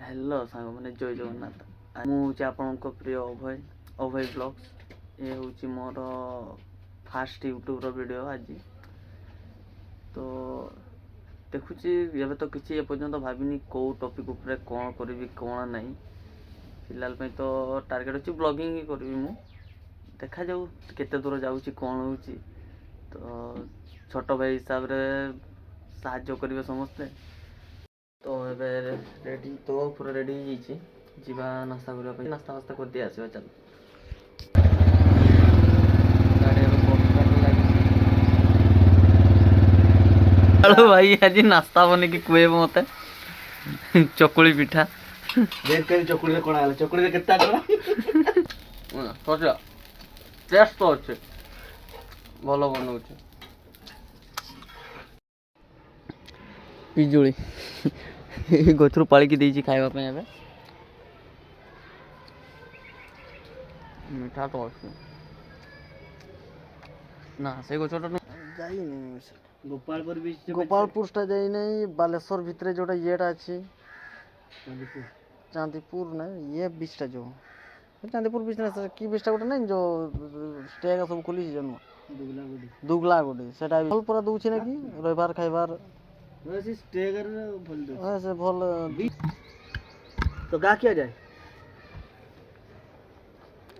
Hello सांग मैंने जय जगन्नाथ मुझे आपणक प्रिय अभय अभय ब्लॉग्स ये हूँ मोर फास्ट यूट्यूब वीडियो आज तो देखुची एवं तो किसी एपर्यंत भाविनी कौ टॉपिक उपरे कौन करी कौन नहीं फिलहाल तो टार्गेट अच्छी ब्लॉगिंग ही करी मु देखा जाऊ केते दूर जाऊँगी कौन हो तो छोट भाई हिसाब रे साहाଯ୍य करेंगे समस्ते तो ए रेडी तो पूरा रेडी जीवा नास्ता करने नास्ता वास्ता कर दिया आसवा चल हेलो भाई आज नास्ता बने कि कुए मत चकुली पिठा देख कर चकुली रे कोन आला चकुली रे केता कोन सोचा टेस्ट तो अच्छे भल बनाऊे पिजुली गचरू पालिकी देइछि खाइबा पे एबे मीठा तो अच्छे ना से गचटा जाई नहीं गोपालपुर बीच गोपालपुर टा जाई नहीं बालेश्वर भितरे जोटा येटा अछि चांदीपुर नहीं ये बीचटा जो चांदीपुर बीच ना की बीचटा गोटा नहीं जो स्टे का सब खुली जन्म दुगला गोडी सेटा भल पूरा दूछि ना कि रविवार खाइबार वैसे स्टे कर भल दे वैसे भल तो का किया जाए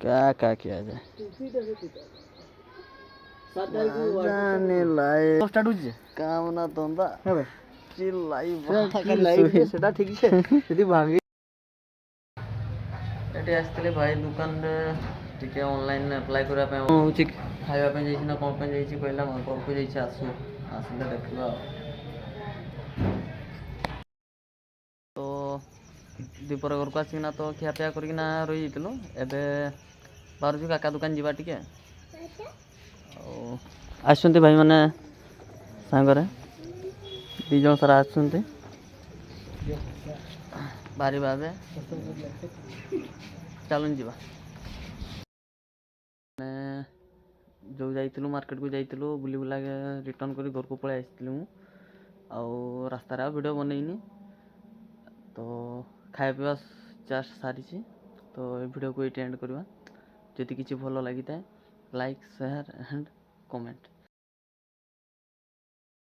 क्या किया जाए जाने लाए स्टार्ट हो जे काम ना धंदा हेबे चिल्लाई की लाइफ सेटा ठीक छे यदि भागी एटे आस्ते भाई दुकान रे टिके ऑनलाइन अप्लाई करा पे होची खाइबा पे जाइछि ना कोन पे जाइछि कहला मन घर को जाइछि आसु आसले देखबा तो दीपर घर को आसिना तो खिया पिया करकिना रही जइतलो एबे बाहर काका दुकान जीवा टिके आसुंते भाई माने सांगरे दी जन सारा आसुंते बारी बाबे चलन जीवा जो जाइलु मार्केट को जाइलु बुली बुला रिटर्न कर घर को पलि आसलु आउ रास्तार वीडियो बनईनी तो खाया पीवा जस्ट सारी तो ये वीडियो को ये एंड करवा जदि किसी भल लगी था लाइक शेयर एंड कमेंट।